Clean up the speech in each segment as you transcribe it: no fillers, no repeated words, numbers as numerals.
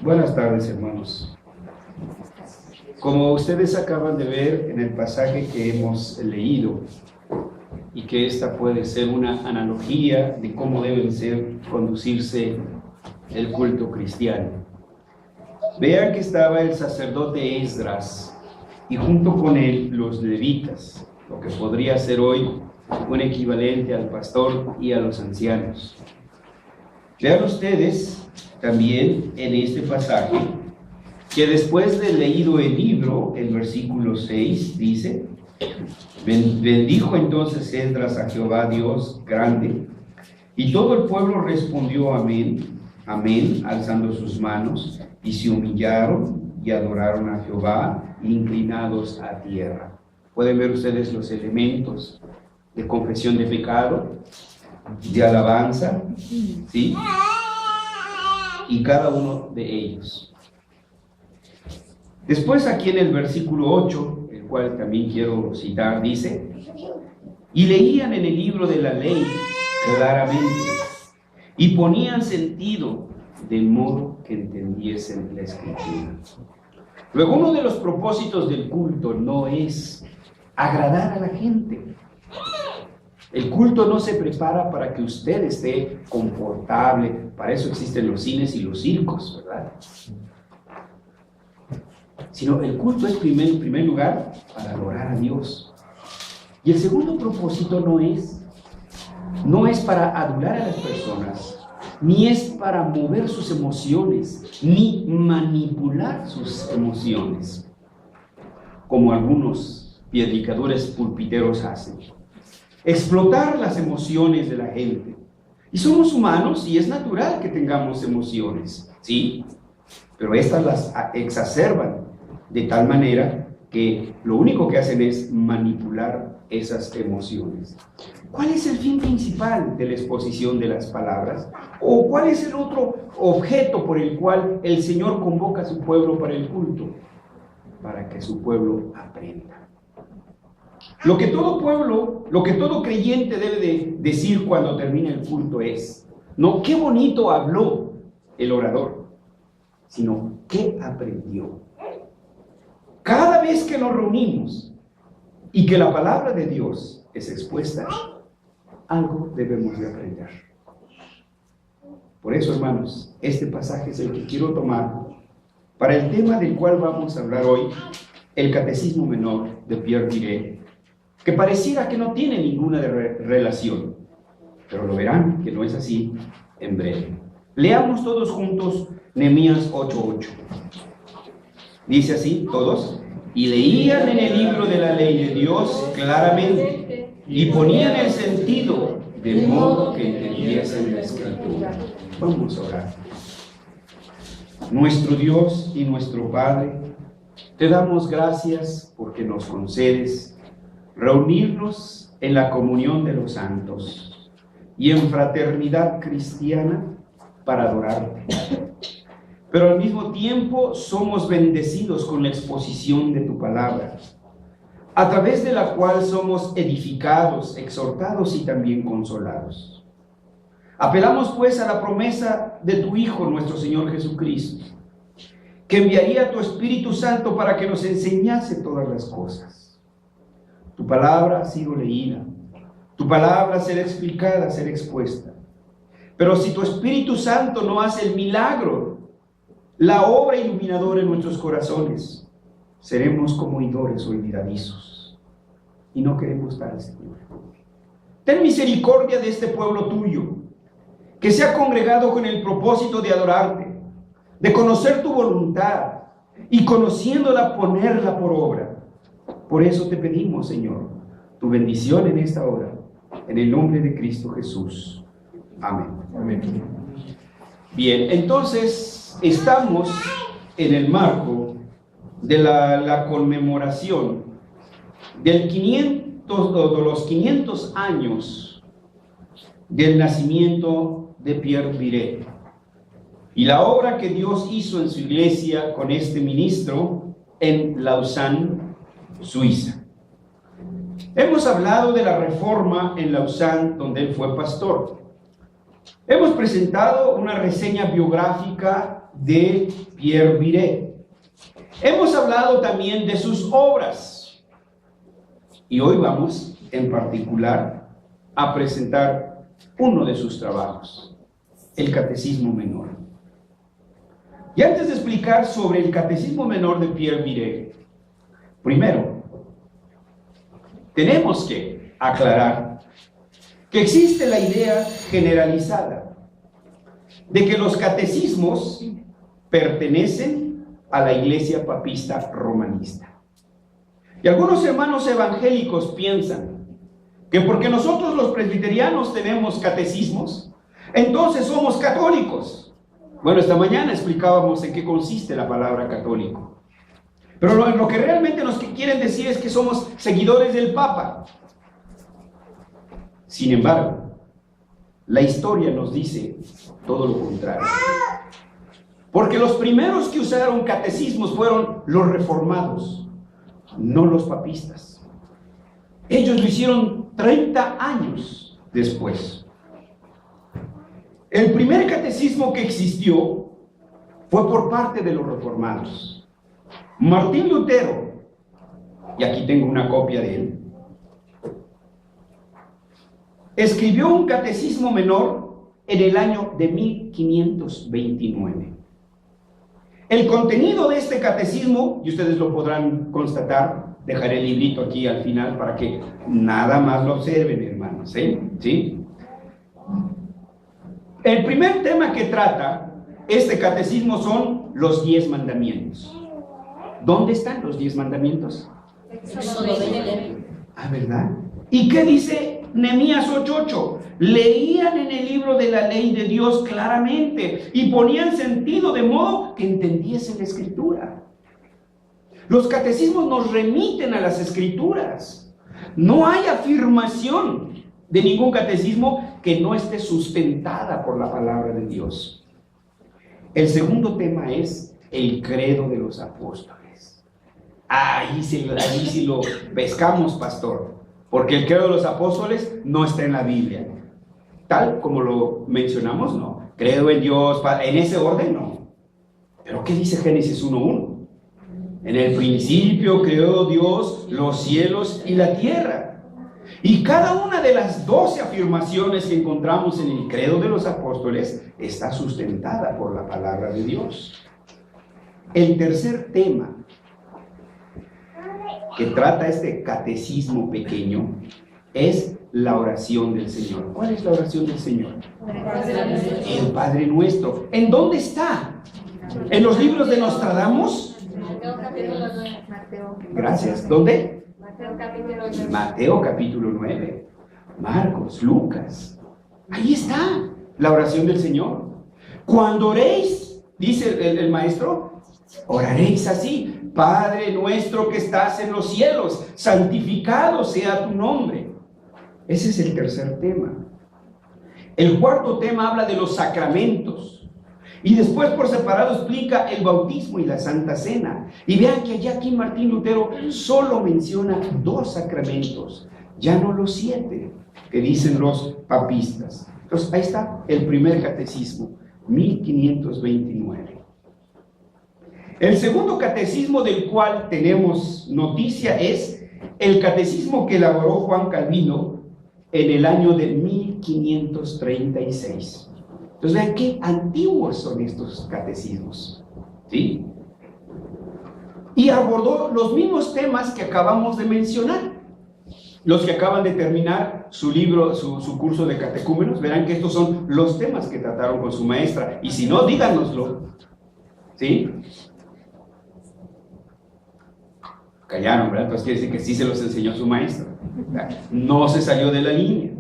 Buenas tardes, hermanos. Como ustedes acaban de ver en el pasaje que hemos leído, y que esta puede ser una analogía de cómo debe conducirse el culto cristiano. Vean que estaba el sacerdote Esdras y junto con él los levitas, lo que podría ser hoy un equivalente al pastor y a los ancianos. Vean ustedes también en este pasaje que después de leído el libro, el versículo 6 dice: bendijo entonces Esdras a Jehová Dios grande, y todo el pueblo respondió amén, amén, alzando sus manos, y se humillaron y adoraron a Jehová, inclinados a tierra. Pueden ver ustedes los elementos de confesión de pecado, de alabanza, ¿sí? Y cada uno de ellos. Después aquí en el versículo 8, el cual también quiero citar, dice: y leían en el libro de la ley claramente, y ponían sentido, de modo que entendiesen la escritura. Luego, uno de los propósitos del culto no es agradar a la gente. El culto no se prepara para que usted esté confortable. Para eso existen los cines y los circos, ¿verdad? Sino el culto es en primer lugar para adorar a Dios. Y el segundo propósito no es para adular a las personas, ni es para mover sus emociones, ni manipular sus emociones, como algunos predicadores pulpiteros hacen. Explotar las emociones de la gente. Y somos humanos y es natural que tengamos emociones, ¿sí? Pero estas las exacerban de tal manera que lo único que hacen es manipular esas emociones. ¿Cuál es el fin principal de la exposición de las palabras? ¿O cuál es el otro objeto por el cual el Señor convoca a su pueblo para el culto? Para que su pueblo aprenda. Lo que todo creyente debe de decir cuando termina el culto es, no qué bonito habló el orador, sino qué aprendió. Cada vez que nos reunimos y que la palabra de Dios es expuesta, algo debemos de aprender. Por eso, hermanos, este pasaje es el que quiero tomar para el tema del cual vamos a hablar hoy, el Catecismo Menor de Pierre Viret, que pareciera que no tiene ninguna relación, pero lo verán que no es así en breve. Leamos todos juntos Nehemías 8:8. Dice así, todos: y leían en el libro de la ley de Dios claramente, y ponían el sentido, de modo que entendiesen la escritura. Vamos a orar. Nuestro Dios y nuestro Padre, te damos gracias porque nos concedes reunirnos en la comunión de los santos y en fraternidad cristiana para adorarte. Pero al mismo tiempo somos bendecidos con la exposición de tu palabra, a través de la cual somos edificados, exhortados y también consolados. Apelamos pues a la promesa de tu Hijo, nuestro Señor Jesucristo, que enviaría a tu Espíritu Santo para que nos enseñase todas las cosas. Tu palabra ha sido leída, tu palabra será explicada, será expuesta. Pero si tu Espíritu Santo no hace el milagro, la obra iluminadora en nuestros corazones, seremos como oidores olvidadizos. Y no queremos tal, Señor. Ten misericordia de este pueblo tuyo, que se ha congregado con el propósito de adorarte, de conocer tu voluntad y conociéndola ponerla por obra. Por eso te pedimos, Señor, tu bendición en esta hora, en el nombre de Cristo Jesús. Amén. Amén. Bien, entonces estamos en el marco de la conmemoración de los 500 años del nacimiento de Pierre Viret y la obra que Dios hizo en su iglesia con este ministro en Lausanne, Suiza. Hemos hablado de la reforma en Lausanne, donde él fue pastor. Hemos presentado una reseña biográfica de Pierre Viret. Hemos hablado también de sus obras y hoy vamos en particular a presentar uno de sus trabajos, el Catecismo Menor. Y antes de explicar sobre el Catecismo Menor de Pierre Viret, primero tenemos que aclarar que existe la idea generalizada de que los catecismos pertenecen a la Iglesia Papista Romanista. Y algunos hermanos evangélicos piensan que porque nosotros los presbiterianos tenemos catecismos, entonces somos católicos. Bueno, esta mañana explicábamos en qué consiste la palabra católico. Pero lo que realmente nos quieren decir es que somos seguidores del Papa. Sin embargo, la historia nos dice todo lo contrario. Porque los primeros que usaron catecismos fueron los reformados, no los papistas. Ellos lo hicieron 30 años después. El primer catecismo que existió fue por parte de los reformados. Martín Lutero, y aquí tengo una copia de él, escribió un catecismo menor en el año de 1529. El contenido de este catecismo, y ustedes lo podrán constatar, dejaré el librito aquí al final para que nada más lo observen, hermanos, ¿sí? El primer tema que trata este catecismo son los 10 mandamientos. ¿Dónde están los 10 mandamientos? Ah, ¿verdad? ¿Y qué dice Nehemías 8:8? Leían en el libro de la ley de Dios claramente y ponían sentido de modo que entendiesen la escritura. Los catecismos nos remiten a las escrituras. No hay afirmación de ningún catecismo que no esté sustentada por la palabra de Dios. El segundo tema es el credo de los apóstoles. Ahí sí lo pescamos, pastor, porque el credo de los apóstoles no está en la Biblia. Tal como lo mencionamos, no. Creo en Dios, en ese orden, no. Pero ¿qué dice Génesis 1:1? En el principio creó Dios los cielos y la tierra. Y cada una de las 12 afirmaciones que encontramos en el credo de los apóstoles está sustentada por la palabra de Dios. El tercer tema que trata este catecismo pequeño es la oración del Señor. ¿Cuál es la oración del Señor? El Padre Nuestro. ¿En dónde está? ¿En los libros de Nostradamus? Gracias. ¿Dónde? Mateo capítulo 9. Marcos, Lucas. Ahí está la oración del Señor. Cuando oréis, dice el maestro, oraréis así: Padre nuestro que estás en los cielos, santificado sea tu nombre. Ese es el tercer tema. El cuarto tema habla de los sacramentos. Y después por separado explica el bautismo y la Santa Cena. Y vean que allá aquí Martín Lutero solo menciona 2 sacramentos, ya no los 7 que dicen los papistas. Entonces ahí está el primer catecismo, 1529. El segundo catecismo del cual tenemos noticia es el catecismo que elaboró Juan Calvino en el año de 1536. Entonces vean qué antiguos son estos catecismos, ¿sí? Y abordó los mismos temas que acabamos de mencionar. Los que acaban de terminar su libro, su curso de catecúmenos, verán que estos son los temas que trataron con su maestra. Y si no, díganoslo, ¿sí? Callaron, ¿verdad? Entonces quiere decir que sí se los enseñó su maestra. No se salió de la línea.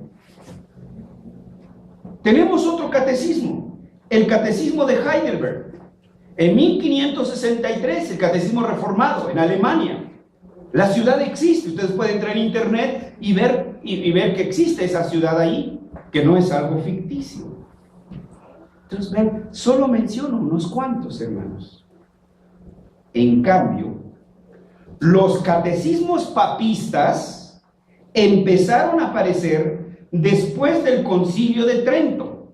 Tenemos otro catecismo, el catecismo de Heidelberg. En 1563, el catecismo reformado en Alemania. La ciudad existe, ustedes pueden entrar en internet y ver que existe esa ciudad ahí, que no es algo ficticio. Entonces ven, solo menciono unos cuantos, hermanos. En cambio, los catecismos papistas empezaron a aparecer después del Concilio de Trento.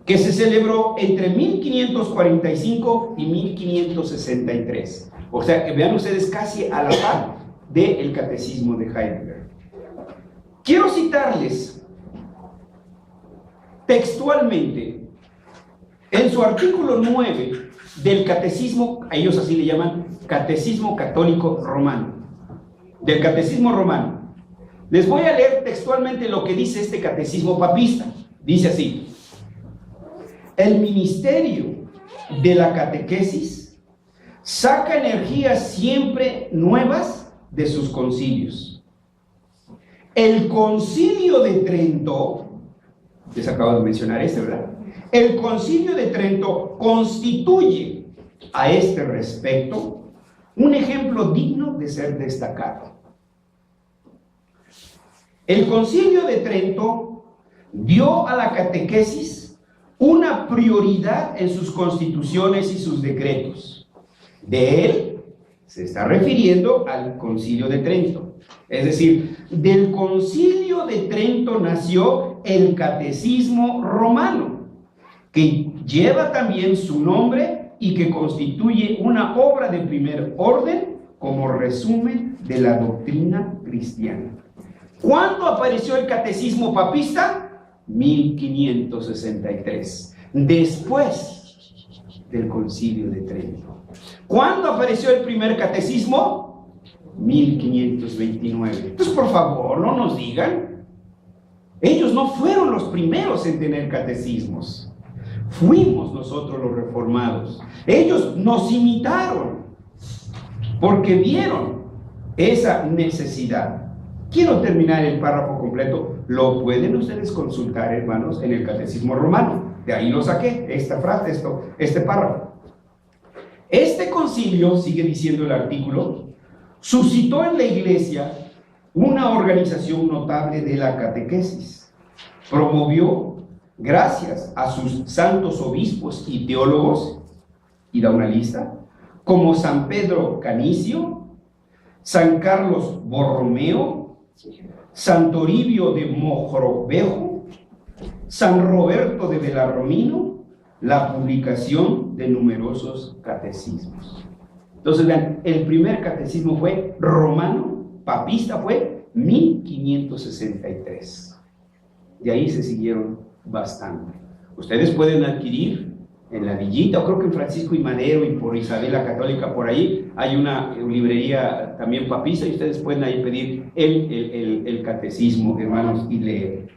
que se celebró entre 1545 y 1563. O sea, que vean ustedes casi a la par del Catecismo de Heidelberg. Quiero citarles textualmente en su artículo 9 del Catecismo, a ellos así le llaman Catecismo Católico Romano, del Catecismo Romano. Les voy a leer textualmente lo que dice este catecismo papista. Dice así: el ministerio de la catequesis saca energías siempre nuevas de sus concilios. El concilio de Trento, les acabo de mencionar ¿verdad? El concilio de Trento constituye a este respecto un ejemplo digno de ser destacado. El concilio de Trento dio a la catequesis una prioridad en sus constituciones y sus decretos. De él se está refiriendo al concilio de Trento. Es decir, del concilio de Trento nació el catecismo romano, que lleva también su nombre y que constituye una obra de primer orden como resumen de la doctrina cristiana. ¿Cuándo apareció el catecismo papista? 1563, después del concilio de Trento. ¿Cuándo apareció el primer catecismo? 1529. Entonces, por favor, no nos digan. Ellos no fueron los primeros en tener catecismos. Fuimos nosotros los reformados. Ellos nos imitaron porque vieron esa necesidad. Quiero terminar el párrafo completo. Lo pueden ustedes consultar, hermanos, en el Catecismo Romano. De ahí lo saqué, esta frase, este párrafo. Este concilio, sigue diciendo el artículo, suscitó en la Iglesia una organización notable de la catequesis. Promovió, gracias a sus santos obispos y teólogos, y da una lista, como San Pedro Canicio, San Carlos Borromeo, San Toribio de Mogrovejo, San Roberto de Belarmino, la publicación de numerosos catecismos. Entonces vean, el primer catecismo fue romano, papista fue 1563. De ahí se siguieron bastante. Ustedes pueden adquirir en la Villita, o creo que en Francisco y Madero y por Isabel la Católica, por ahí hay una librería también papista y ustedes pueden ahí pedir el catecismo, hermanos, y leer.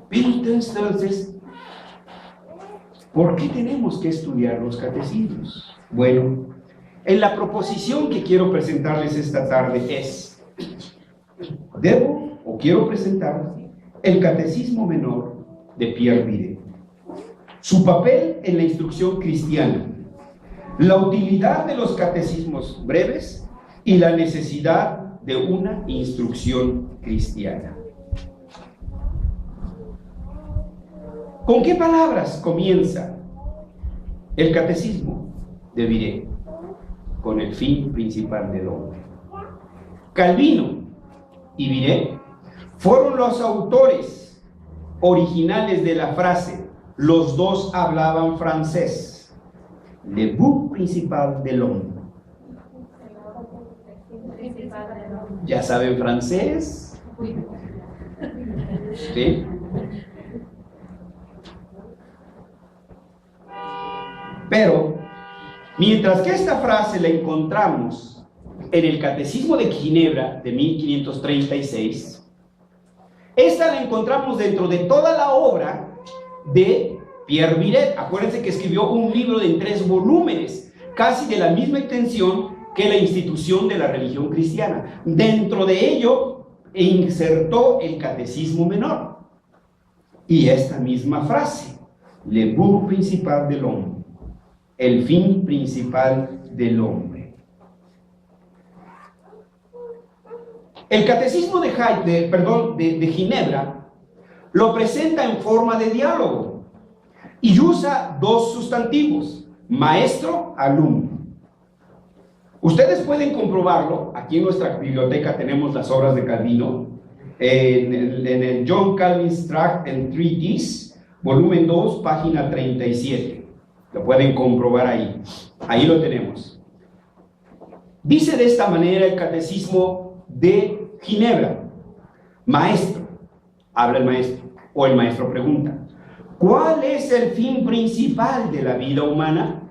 Pero entonces, ¿por qué tenemos que estudiar los catecismos? Bueno, en la proposición que quiero presentarles esta tarde es: debo o quiero presentar el Catecismo Menor de Pierre Viret, su papel en la instrucción cristiana, la utilidad de los catecismos breves y la necesidad de una instrucción cristiana. ¿Con qué palabras comienza el Catecismo de Viret? Con el fin principal del hombre. Calvino y Viret fueron los autores originales de la frase. Los dos hablaban francés. Le but principal de l'homme. ¿Ya saben francés? ¿Sí? Pero, mientras que esta frase la encontramos en el Catecismo de Ginebra de 1536, esta la encontramos dentro de toda la obra de Pierre Viret. Acuérdense que escribió un libro en 3 volúmenes, casi de la misma extensión que la institución de la religión cristiana. Dentro de ello insertó el Catecismo Menor y esta misma frase, le but principal del hombre, el fin principal del hombre. El Catecismo de Ginebra lo presenta en forma de diálogo y usa 2 sustantivos, maestro, alumno. Ustedes pueden comprobarlo. Aquí en nuestra biblioteca tenemos las obras de Calvino, en el John Calvin's Tract and Treatise, volumen 2, página 37. Lo pueden comprobar ahí. Ahí lo tenemos. Dice de esta manera el Catecismo de Ginebra: Maestro, habla el maestro, o el maestro pregunta, ¿cuál es el fin principal de la vida humana?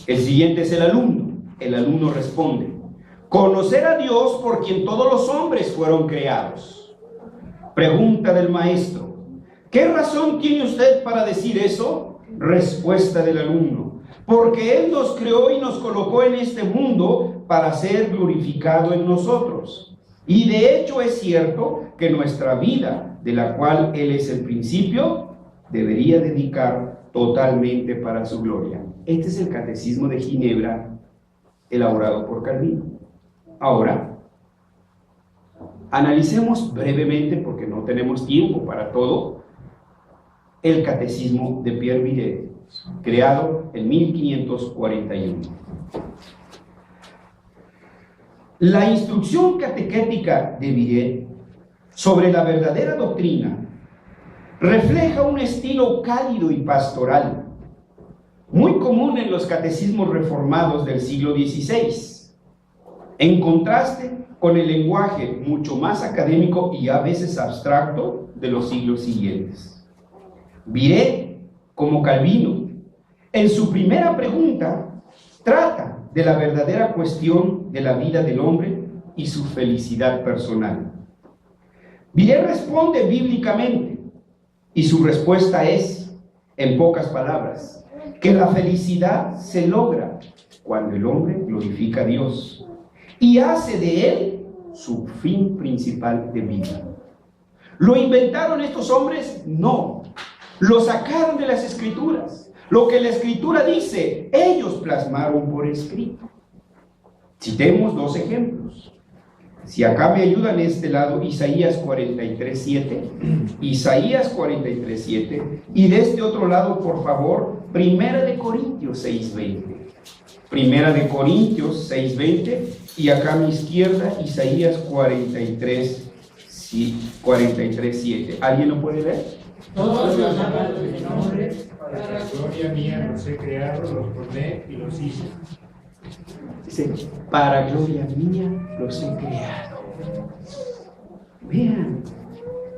El siguiente es el alumno. El alumno responde: conocer a Dios, por quien todos los hombres fueron creados. Pregunta del maestro: ¿qué razón tiene usted para decir eso? Respuesta del alumno: porque Él nos creó y nos colocó en este mundo para ser glorificado en nosotros. Y de hecho es cierto que nuestra vida, de la cual Él es el principio, debería dedicar totalmente para su gloria. Este es el Catecismo de Ginebra, elaborado por Calvino. Ahora, analicemos brevemente, porque no tenemos tiempo para todo, el Catecismo de Pierre Viret, creado en 1541. La instrucción catequética de Viret sobre la verdadera doctrina refleja un estilo cálido y pastoral, muy común en los catecismos reformados del siglo XVI, en contraste con el lenguaje mucho más académico y a veces abstracto de los siglos siguientes. Viret, como Calvino, en su primera pregunta, trata de la verdadera cuestión de la vida del hombre y su felicidad personal. Viret responde bíblicamente, y su respuesta es, en pocas palabras, que la felicidad se logra cuando el hombre glorifica a Dios y hace de él su fin principal de vida. ¿Lo inventaron estos hombres? No. Lo sacaron de las Escrituras. Lo que la Escritura dice, ellos plasmaron por escrito. Citemos dos ejemplos. Si acá me ayudan este lado, Isaías 43:7, Isaías 43:7, y de este otro lado, por favor, Primera de Corintios 6:20. Primera de Corintios 6:20, y acá a mi izquierda, Isaías 43:7. ¿Alguien lo puede ver? Todos los llamados de mi nombre, para la gloria mía los he creado, los formé y los hice. Dice, para gloria mía los he creado. Vean,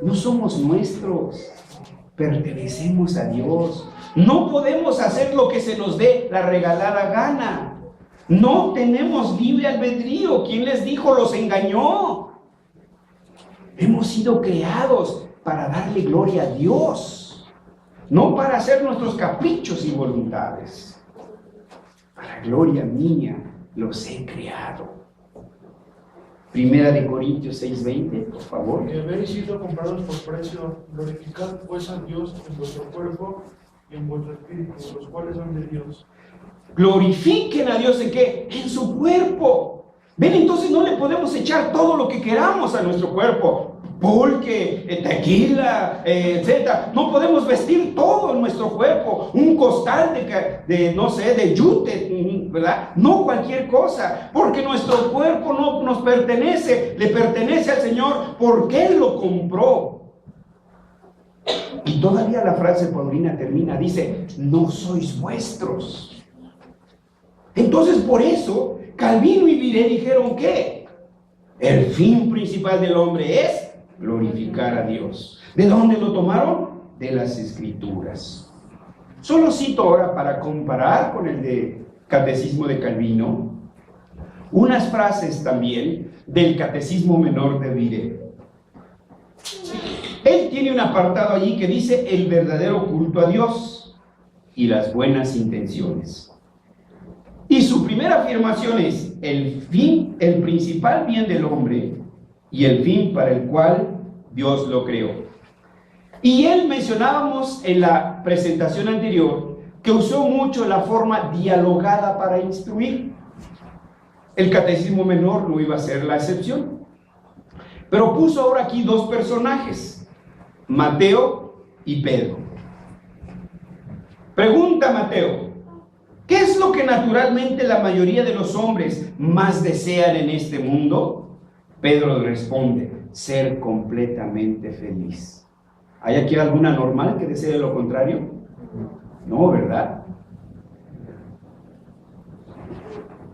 no somos nuestros, pertenecemos a Dios. No podemos hacer lo que se nos dé la regalada gana. No tenemos libre albedrío. ¿Quién les dijo? Los engañó. Hemos sido creados para darle gloria a Dios, no para hacer nuestros caprichos y voluntades. Para gloria mía los he creado. Primera de Corintios 6:20, por favor. Que habéis sido comprados por precio, glorificad pues a Dios en vuestro cuerpo y en vuestro espíritu, los cuales son de Dios. Glorifiquen a Dios ¿en qué? En su cuerpo. Ven, entonces no le podemos echar todo lo que queramos a nuestro cuerpo. Pulque, tequila, etc. No podemos vestir todo en nuestro cuerpo. Un costal de yute, ¿verdad? No cualquier cosa, porque nuestro cuerpo no nos pertenece, le pertenece al Señor, porque Él lo compró. Y todavía la frase paulina termina, dice, no sois vuestros. Entonces, por eso, Calvino y Viret dijeron que el fin principal del hombre es glorificar a Dios. ¿De dónde lo tomaron? De las Escrituras. Solo cito ahora, para comparar con el de Catecismo de Calvino, unas frases también del Catecismo Menor de Viret. Él tiene un apartado allí que dice el verdadero culto a Dios y las buenas intenciones. Y su primera afirmación es el principal bien del hombre y el fin para el cual Dios lo creó. Y él mencionábamos en la presentación anterior que usó mucho la forma dialogada para instruir. El Catecismo Menor no iba a ser la excepción. Pero puso ahora aquí dos personajes, Mateo y Pedro. Pregunta Mateo: ¿qué es lo que naturalmente la mayoría de los hombres más desean en este mundo? Pedro responde: ser completamente feliz. ¿Hay aquí alguna normal que desee lo contrario? No, ¿verdad?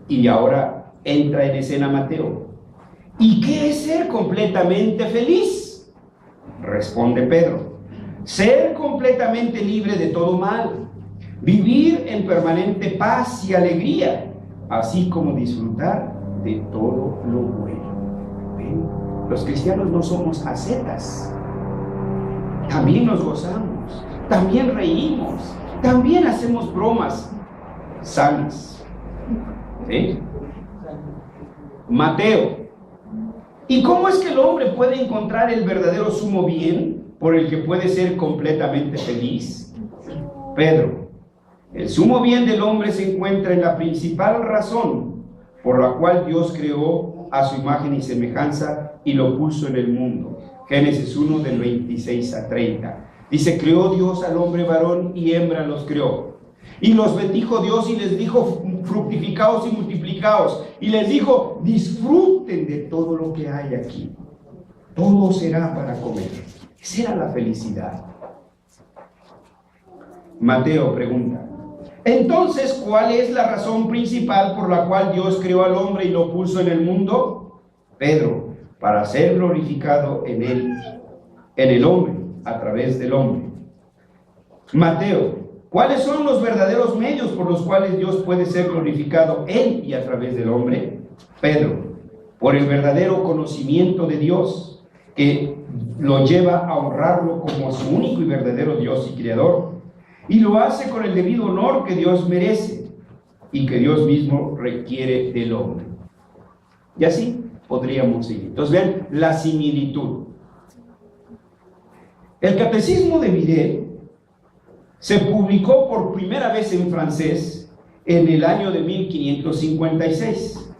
Y ahora entra en escena Mateo. ¿Y qué es ser completamente feliz? Responde Pedro. Ser completamente libre de todo mal, vivir en permanente paz y alegría, así como disfrutar de todo lo bueno. ¿Ven? Los cristianos no somos ascetas. También nos gozamos, también reímos, también hacemos bromas sanas. ¿Sí? Mateo. ¿Y cómo es que el hombre puede encontrar el verdadero sumo bien por el que puede ser completamente feliz? Pedro. El sumo bien del hombre se encuentra en la principal razón por la cual Dios creó a su imagen y semejanza y lo puso en el mundo. Génesis 1 del 26 a 30. Dice, creó Dios al hombre varón y hembra los creó. Y los bendijo Dios y les dijo, fructificaos y multiplicaos. Y les dijo, disfruten de todo lo que hay aquí. Todo será para comer. Esa era la felicidad. Mateo pregunta, entonces, ¿cuál es la razón principal por la cual Dios creó al hombre y lo puso en el mundo? Pedro, para ser glorificado en él, en el hombre, a través del hombre. Mateo, ¿cuáles son los verdaderos medios por los cuales Dios puede ser glorificado en y a través del hombre? Pedro, por el verdadero conocimiento de Dios, que lo lleva a honrarlo como su único y verdadero Dios y Creador, y lo hace con el debido honor que Dios merece y que Dios mismo requiere del hombre. Y así podríamos seguir. Entonces vean la similitud. El Catecismo de Vire se publicó por primera vez en francés en el año de 1556,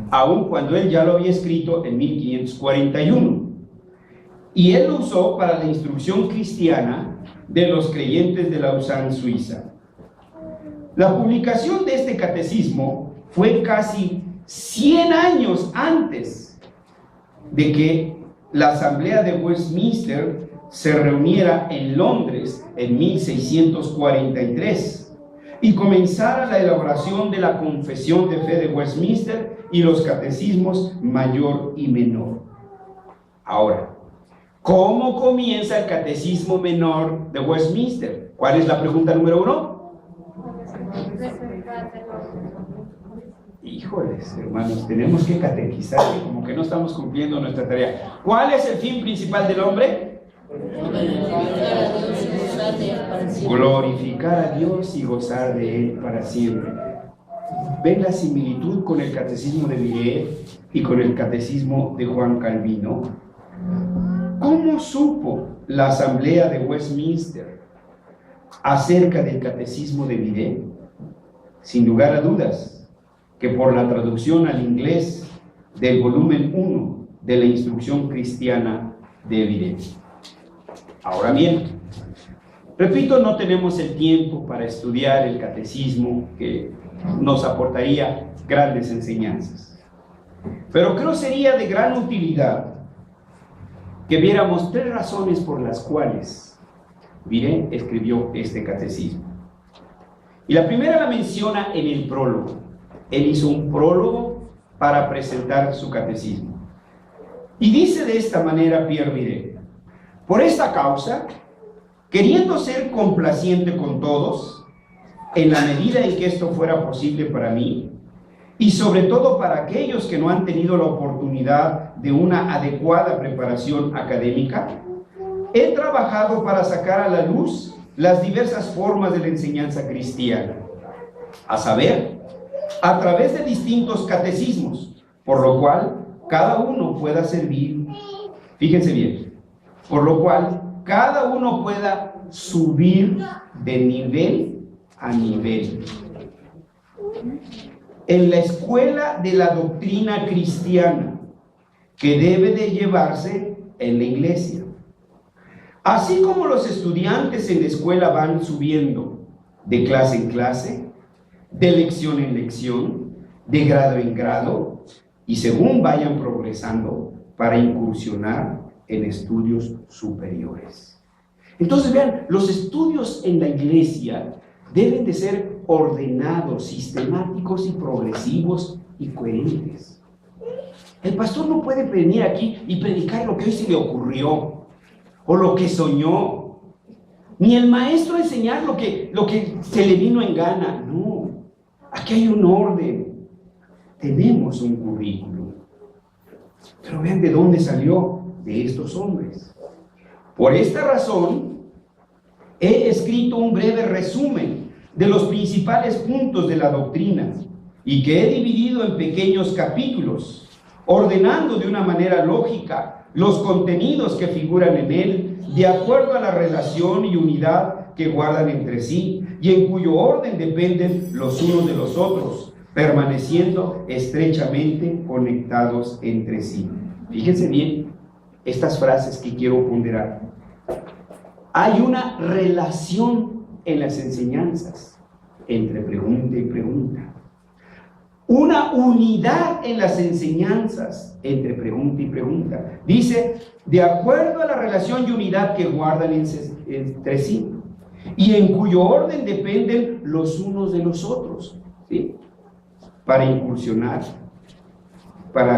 aun cuando él ya lo había escrito en 1541. Y él lo usó para la instrucción cristiana de los creyentes de Lausanne, Suiza. La publicación de este catecismo fue casi 100 años antes de que la Asamblea de Westminster se reuniera en Londres en 1643 y comenzara la elaboración de la Confesión de Fe de Westminster y los catecismos mayor y menor. Ahora, ¿cómo comienza el catecismo menor de Westminster? ¿Cuál es la pregunta número 1? Híjoles, hermanos, tenemos que catequizar, como que no estamos cumpliendo nuestra tarea. ¿Cuál es el fin principal del hombre? Glorificar a Dios y gozar de Él para siempre. ¿Ven la similitud con el catecismo de Vire y con el catecismo de Juan Calvino? ¿Cómo supo la Asamblea de Westminster acerca del catecismo de Vire? Sin lugar a dudas, que por la traducción al inglés del volumen 1 de la Instrucción Cristiana de Vire. Ahora bien, repito, no tenemos el tiempo para estudiar el catecismo que nos aportaría grandes enseñanzas. Pero creo sería de gran utilidad que viéramos 3 razones por las cuales Vire escribió este catecismo. Y la primera la menciona en el prólogo. Él hizo un prólogo para presentar su catecismo. Y dice de esta manera Pierre Vire: por esta causa, queriendo ser complaciente con todos, en la medida en que esto fuera posible para mí, y sobre todo para aquellos que no han tenido la oportunidad de una adecuada preparación académica, he trabajado para sacar a la luz las diversas formas de la enseñanza cristiana, a saber, a través de distintos catecismos, por lo cual cada uno pueda servir, fíjense bien, por lo cual cada uno pueda subir de nivel a nivel en la escuela de la doctrina cristiana que debe de llevarse en la iglesia. Así como los estudiantes en la escuela van subiendo de clase en clase, de lección en lección, de grado en grado, y según vayan progresando para incursionar en estudios superiores. Entonces vean, los estudios en la iglesia deben de ser ordenados, sistemáticos y progresivos y coherentes. El pastor no puede venir aquí y predicar lo que hoy se le ocurrió o lo que soñó, ni el maestro enseñar lo que se le vino en gana. No, aquí hay un orden, tenemos un currículum. Pero vean de dónde salió, de estos hombres. Por esta razón, he escrito un breve resumen de los principales puntos de la doctrina y que he dividido en pequeños capítulos, ordenando de una manera lógica los contenidos que figuran en él, de acuerdo a la relación y unidad que guardan entre sí, y en cuyo orden dependen los unos de los otros, permaneciendo estrechamente conectados entre sí. Fíjense bien estas frases que quiero ponderar. Hay una relación en las enseñanzas entre pregunta y pregunta. Una unidad en las enseñanzas entre pregunta y pregunta. Dice, de acuerdo a la relación y unidad que guardan entre sí, y en cuyo orden dependen los unos de los otros, ¿sí? Para incursionar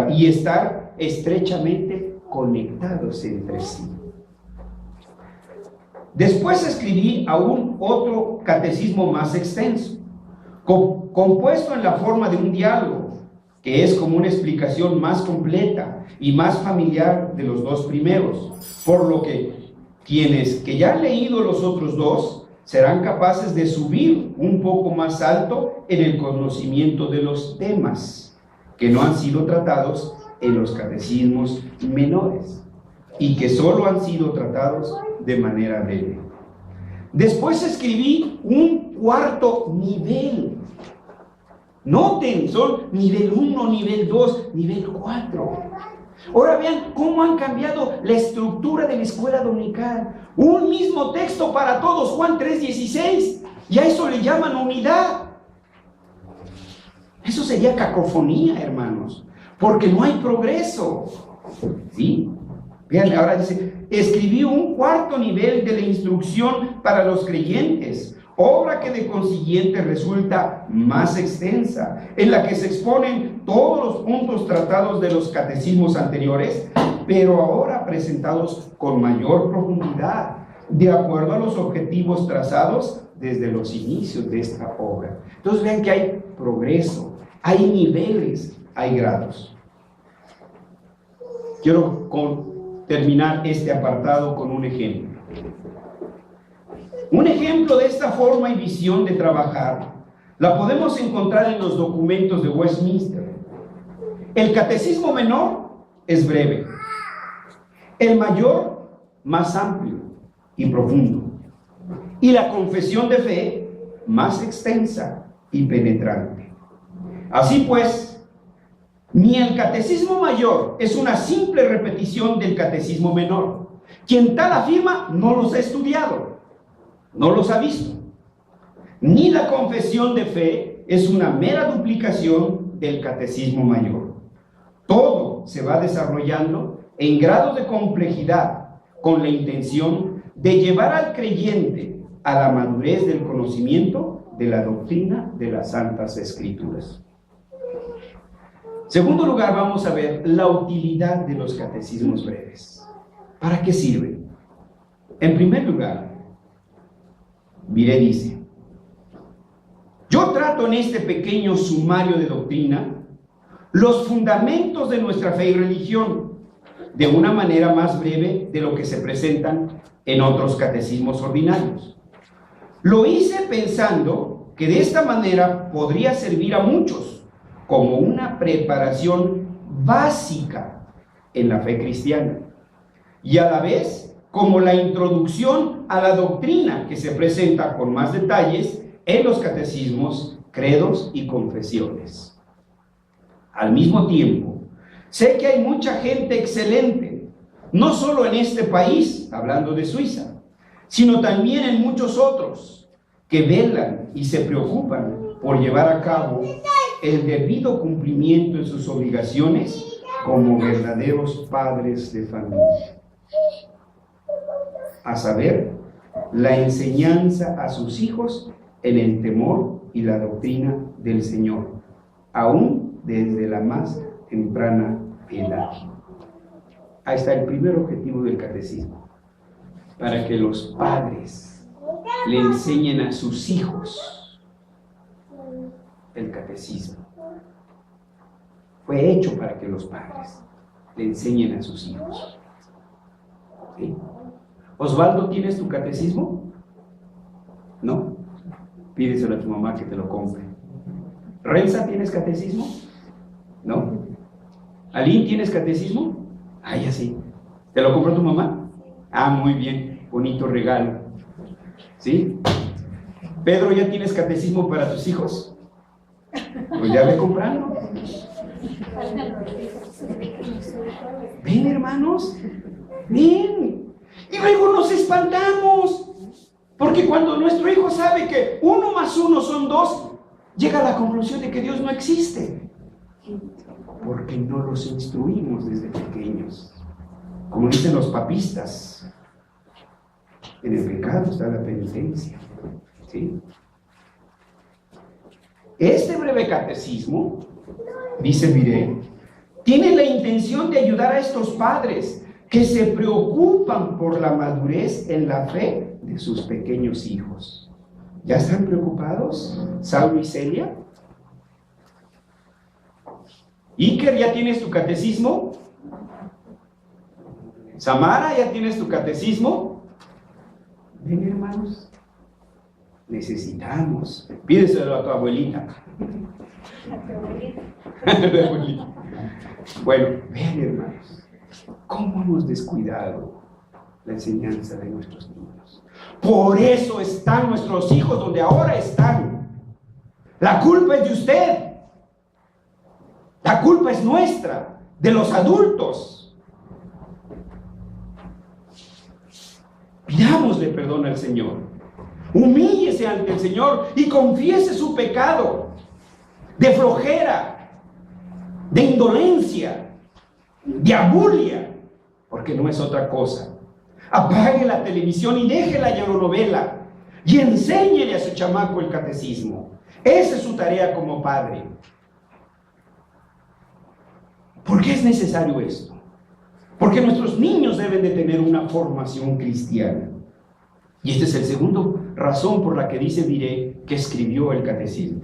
y estar estrechamente conectados entre sí. Después escribí aún otro catecismo más extenso, compuesto en la forma de un diálogo, que es como una explicación más completa y más familiar de los dos primeros, por lo que quienes que ya han leído los otros dos serán capaces de subir un poco más alto en el conocimiento de los temas que no han sido tratados en los catecismos menores y que solo han sido tratados de manera breve. Después escribí un cuarto nivel. Noten, son nivel 1, nivel 2, nivel 4. Ahora vean cómo han cambiado la estructura de la escuela dominical. Un mismo texto para todos, Juan 3:16. Y a eso le llaman unidad. Eso sería cacofonía, hermanos, porque no hay progreso. ¿Sí? Vean, ahora dice, escribí un cuarto nivel de la instrucción para los creyentes, obra que de consiguiente resulta más extensa, en la que se exponen todos los puntos tratados de los catecismos anteriores, pero ahora presentados con mayor profundidad, de acuerdo a los objetivos trazados desde los inicios de esta obra. Entonces vean que hay progreso, hay niveles, hay grados. Quiero terminar este apartado con un ejemplo. Un ejemplo de esta forma y visión de trabajar la podemos encontrar en los documentos de Westminster. El catecismo menor es breve, el mayor más amplio y profundo, y la confesión de fe más extensa y penetrante. Así pues, ni el catecismo mayor es una simple repetición del catecismo menor. Quien tal afirma no los ha estudiado, no los ha visto. Ni la confesión de fe es una mera duplicación del catecismo mayor. Todo se va desarrollando en grados de complejidad con la intención de llevar al creyente a la madurez del conocimiento de la doctrina de las Santas Escrituras. Segundo lugar, vamos a ver la utilidad de los catecismos breves. ¿Para qué sirven? En primer lugar, Mire, dice, yo trato en este pequeño sumario de doctrina los fundamentos de nuestra fe y religión de una manera más breve de lo que se presentan en otros catecismos ordinarios. Lo hice pensando que de esta manera podría servir a muchos como una preparación básica en la fe cristiana y a la vez como la introducción a la doctrina que se presenta con más detalles en los catecismos, credos y confesiones. Al mismo tiempo, sé que hay mucha gente excelente, no solo en este país, hablando de Suiza, sino también en muchos otros, que velan y se preocupan por llevar a cabo el debido cumplimiento de sus obligaciones como verdaderos padres de familia. A saber, la enseñanza a sus hijos en el temor y la doctrina del Señor, aún desde la más temprana edad. Ahí está el primer objetivo del catecismo, para que los padres le enseñen a sus hijos el catecismo. Fue hecho para que los padres le enseñen a sus hijos. ¿Sí? Osvaldo, ¿tienes tu catecismo? ¿No? Pídeselo a tu mamá que te lo compre. Renza, ¿tienes catecismo? ¿No? ¿Alín, tienes catecismo? Ah, ya sí. ¿Te lo compró tu mamá? Ah, muy bien, bonito regalo. ¿Sí? Pedro, ¿ya tienes catecismo para tus hijos? Pues ya ve comprando. Ven, hermanos, ven. Y luego nos espantamos, porque cuando nuestro hijo sabe que 1 más 1 son 2, llega a la conclusión de que Dios no existe, porque no los instruimos desde pequeños. Como dicen los papistas, en el pecado está la penitencia. ¿Sí? Este breve catecismo, dice Viré, tiene la intención de ayudar a estos padres que se preocupan por la madurez en la fe de sus pequeños hijos. ¿Ya están preocupados, Saulo y Celia? Iker, ¿ya tienes tu catecismo? Samara, ¿ya tienes tu catecismo? Ven, hermanos, necesitamos. Pídeselo a tu abuelita. A tu abuelita. Bueno, vean, hermanos, cómo hemos descuidado la enseñanza de nuestros niños. Por eso están nuestros hijos donde ahora están. La culpa es de usted. La culpa es nuestra, de los adultos. Pidámosle perdón al Señor. Humíllese ante el Señor y confiese su pecado de flojera, de indolencia, de abulia, porque no es otra cosa. Apague la televisión y deje la lloronovela y enséñele a su chamaco el catecismo. Esa es su tarea como padre. ¿Por qué es necesario esto? Porque nuestros niños deben de tener una formación cristiana. Y esta es la segunda razón por la que dice Viré que escribió el catecismo.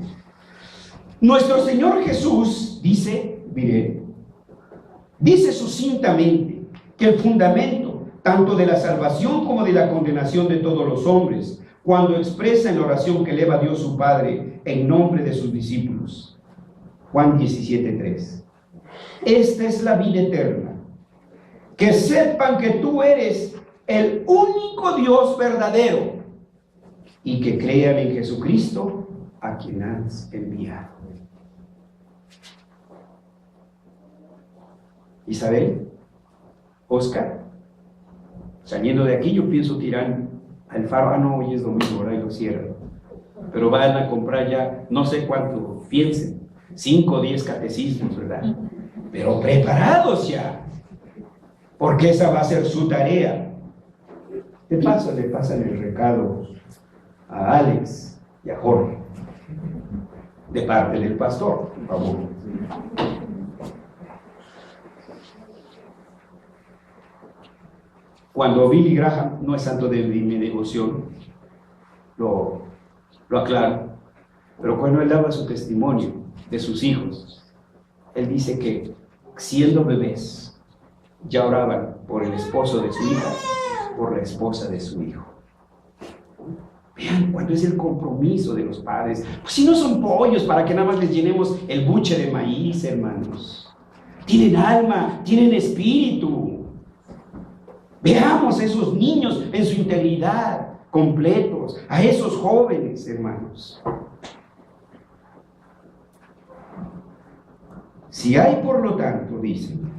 Nuestro Señor Jesús, dice Viré, dice sucintamente que el fundamento tanto de la salvación como de la condenación de todos los hombres, cuando expresa en la oración que eleva a Dios su Padre en nombre de sus discípulos. Juan 17:3. Esta es la vida eterna, que sepan que tú eres el único Dios verdadero y que crean en Jesucristo a quien has enviado. Isabel, Oscar, saliendo de aquí yo pienso tirar al faro. Ah, no, hoy es domingo, ahora lo cierran, pero van a comprar ya no sé cuánto piensen, 5 o 10 catecismos, ¿verdad? Pero preparados ya, porque esa va a ser su tarea. Le pasan el recado a Alex y a Jorge, de parte del pastor, por favor. Cuando Billy Graham, no es santo de mi devoción, lo aclaro, pero cuando él daba su testimonio de sus hijos, él dice que siendo bebés ya oraban por el esposo de su hija, por la esposa de su hijo. Vean cuánto es el compromiso de los padres. Pues si no son pollos para que nada más les llenemos el buche de maíz, hermanos. Tienen alma, tienen espíritu. Veamos a esos niños en su integridad, completos, a esos jóvenes, hermanos. Si hay, por lo tanto, dicen,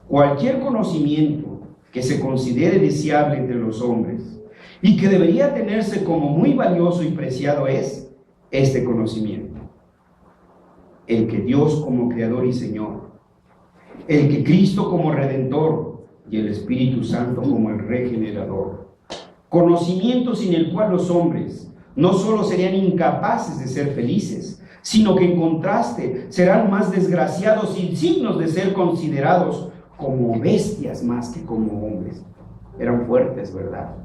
cualquier conocimiento que se considere deseable entre los hombres y que debería tenerse como muy valioso y preciado es este conocimiento: el que Dios como Creador y Señor, el que Cristo como Redentor y el Espíritu Santo como el Regenerador conocimiento sin el cual los hombres no solo serían incapaces de ser felices, sino que en contraste serán más desgraciados y dignos de ser considerados como bestias más que como hombres. Eran fuertes, ¿verdad?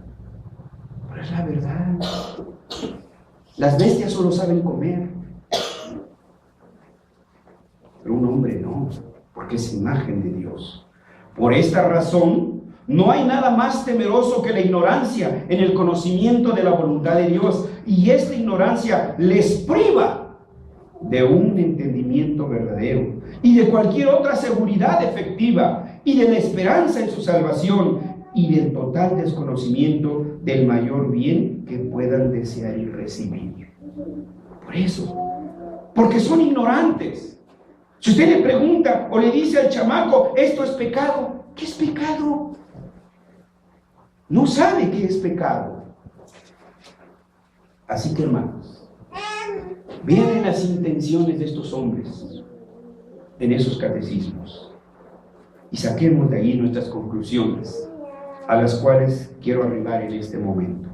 Pero es la verdad. Las bestias solo saben comer, pero un hombre no, porque es imagen de Dios. Por esta razón, no hay nada más temeroso que la ignorancia en el conocimiento de la voluntad de Dios, y esta ignorancia les priva de un entendimiento verdadero y de cualquier otra seguridad efectiva y de la esperanza en su salvación y del total desconocimiento del mayor bien que puedan desear y recibir. Por eso, porque son ignorantes. Si usted le pregunta o le dice al chamaco, esto es pecado, ¿qué es pecado? No sabe qué es pecado. Así que, hermanos, vean las intenciones de estos hombres en esos catecismos y saquemos de ahí nuestras conclusiones, a las cuales quiero arribar en este momento.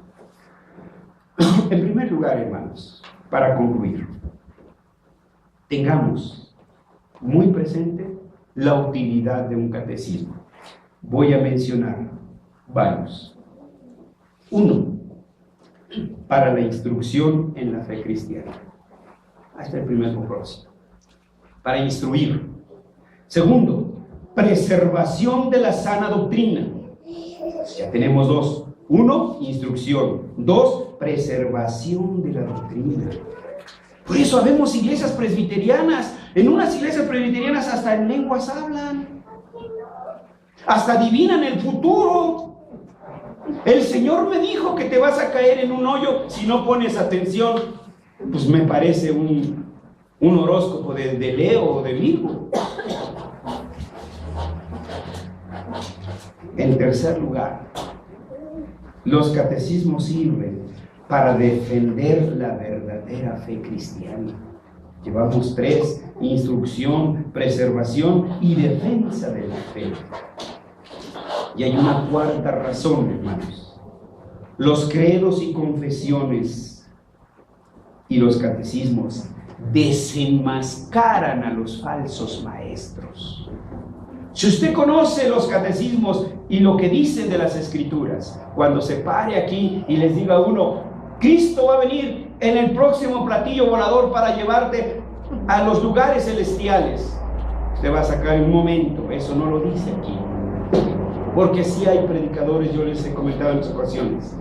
En primer lugar, hermanos, para concluir, tengamos muy presente la utilidad de un catecismo. Voy a mencionar varios. 1. Para la instrucción en la fe cristiana. Hasta el primer propósito. Para instruir. 2. Preservación de la sana doctrina. Ya tenemos 2. 1, instrucción. 2, preservación de la doctrina. Por eso habemos iglesias presbiterianas. En unas iglesias presbiterianas hasta en lenguas hablan. Hasta adivinan el futuro. El Señor me dijo que te vas a caer en un hoyo si no pones atención. Pues me parece un horóscopo de Leo o de Virgo. En tercer lugar, los catecismos sirven para defender la verdadera fe cristiana. Llevamos 3: instrucción, preservación y defensa de la fe. Y hay una cuarta razón, hermanos. Los credos y confesiones y los catecismos desenmascaran a los falsos maestros. Si usted conoce los catecismos y lo que dicen de las Escrituras, cuando se pare aquí y les diga a uno, Cristo va a venir en el próximo platillo volador para llevarte a los lugares celestiales, usted va a sacar en un momento, eso no lo dice aquí. Porque sí hay predicadores, yo les he comentado en otras ocasiones,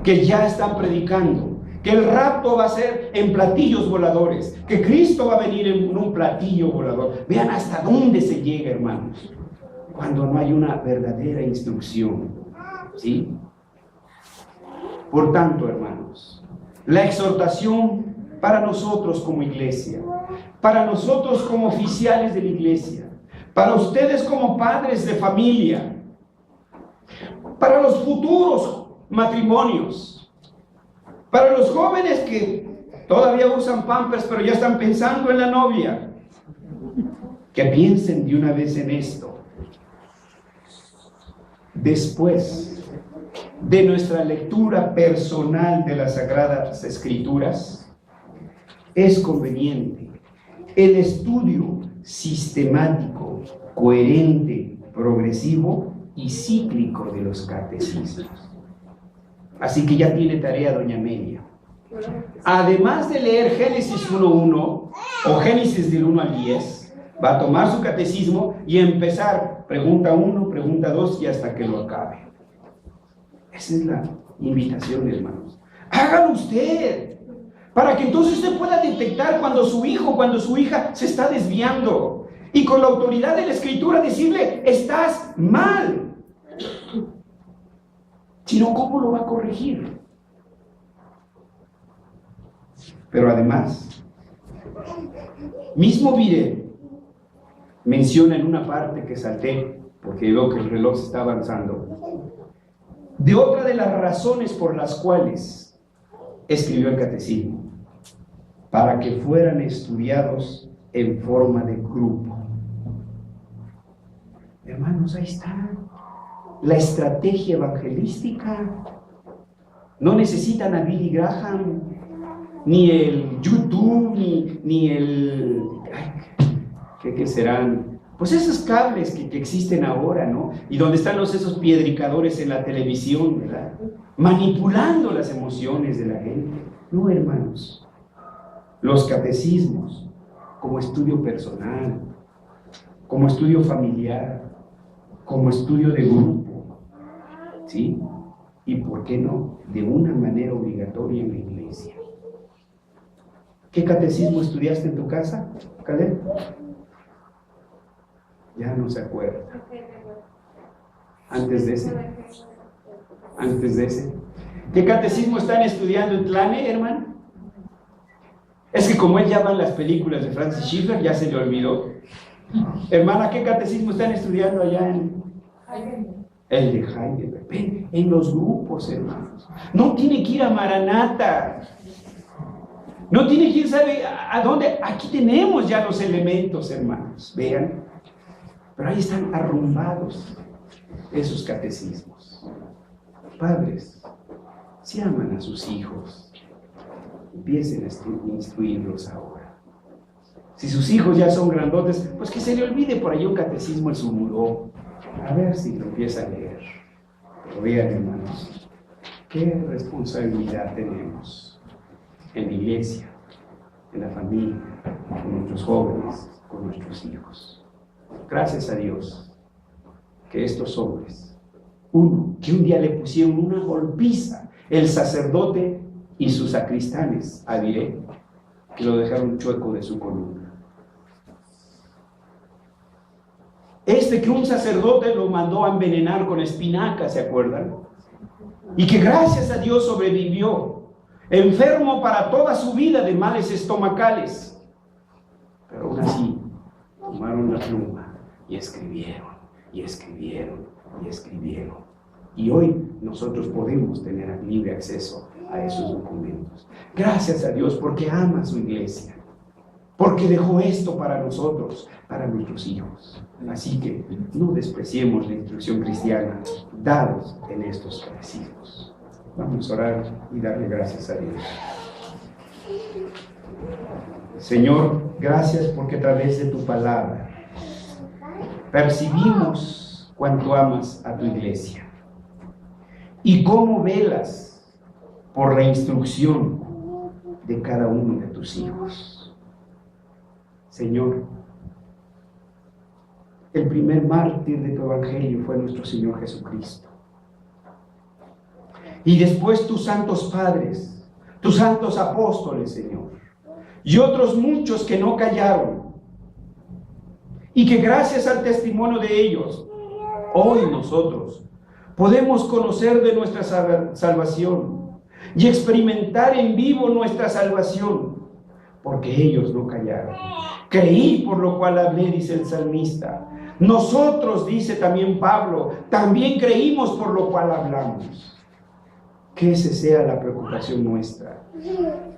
que ya están predicando que el rapto va a ser en platillos voladores, que Cristo va a venir en un platillo volador. Vean hasta dónde se llega, hermanos, cuando no hay una verdadera instrucción, ¿sí? Por tanto, hermanos, la exhortación para nosotros como iglesia, para nosotros como oficiales de la iglesia, para ustedes como padres de familia, para los futuros matrimonios, para los jóvenes que todavía usan Pampers pero ya están pensando en la novia, que piensen de una vez en esto. Después de nuestra lectura personal de las Sagradas Escrituras, es conveniente el estudio sistemático, coherente, progresivo y cíclico de los catecismos. Así que ya tiene tarea doña Amelia. Además de leer Génesis 1:1 o Génesis del 1 al 10, va a tomar su catecismo y empezar pregunta 1, pregunta 2 y hasta que lo acabe. Esa es la invitación, hermanos. Hágalo usted, para que entonces usted pueda detectar cuando su hijo, cuando su hija se está desviando. Y con la autoridad de la Escritura decirle, estás mal. Si no, ¿cómo lo va a corregir? Pero además, mismo Vire menciona en una parte que salté, porque veo que el reloj se está avanzando, de otra de las razones por las cuales escribió el catecismo, para que fueran estudiados en forma de grupo. Hermanos, ahí está la estrategia evangelística. No necesitan a Billy Graham, ni el YouTube, ni el... ¿Qué serán? Pues esos cables que existen ahora, ¿no? Y donde están esos piedricadores en la televisión, ¿verdad? Manipulando las emociones de la gente. No, hermanos. Los catecismos, como estudio personal, como estudio familiar, como estudio de grupo, ¿sí? Y por qué no, de una manera obligatoria en la iglesia. ¿Qué catecismo estudiaste en tu casa, Caleb? Ya no se acuerda. Antes de ese. ¿Qué catecismo están estudiando en Tlane, hermano? Es que como él ya va en las películas de Francis Schiffer, ya se le olvidó. Hermana, ¿qué catecismo están estudiando allá en? El de Heidelberg. Ven, en los grupos, hermanos. No tiene que ir a Maranata. No tiene que ir, ¿sabe a dónde? Aquí tenemos ya los elementos, hermanos. Vean. Pero ahí están arrumbados esos catecismos. Padres, si aman a sus hijos, empiecen a instruirlos ahora. Si sus hijos ya son grandotes, pues que se le olvide por ahí un catecismo en su muro. A ver si lo empieza a leer. Pero vean, hermanos, qué responsabilidad tenemos en la iglesia, en la familia, con nuestros jóvenes, con nuestros hijos. Gracias a Dios que estos hombres, uno, que un día le pusieron una golpiza, el sacerdote y sus sacristanes, a Diré, que lo dejaron chueco de su columna. Que un sacerdote lo mandó a envenenar con espinacas, ¿se acuerdan? Y que gracias a Dios sobrevivió, enfermo para toda su vida de males estomacales. Pero aún así, tomaron la pluma y escribieron, y escribieron, y escribieron. Y hoy nosotros podemos tener libre acceso a esos documentos. Gracias a Dios porque ama a su iglesia, porque dejó esto para nosotros, para nuestros hijos. Así que no despreciemos la instrucción cristiana dados en estos catecismos. Vamos a orar y darle gracias a Dios. Señor, gracias porque a través de tu palabra percibimos cuánto amas a tu iglesia y cómo velas por la instrucción de cada uno de tus hijos. Señor, el primer mártir de tu evangelio fue nuestro Señor Jesucristo. Y después tus santos padres, tus santos apóstoles, Señor, y otros muchos que no callaron. Y que gracias al testimonio de ellos, hoy nosotros podemos conocer de nuestra salvación y experimentar en vivo nuestra salvación, porque ellos no callaron. Creí, por lo cual hablé, dice el salmista. Nosotros, dice también Pablo, también creímos, por lo cual hablamos. Que esa sea la preocupación nuestra.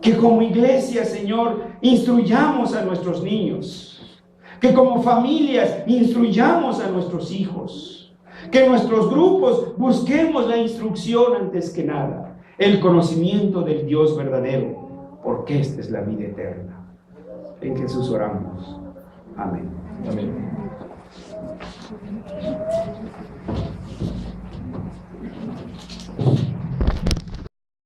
Que como iglesia, Señor, instruyamos a nuestros niños. Que como familias instruyamos a nuestros hijos. Que nuestros grupos busquemos la instrucción antes que nada. El conocimiento del Dios verdadero, porque esta es la vida eterna. En Jesús oramos. Amén. Amén.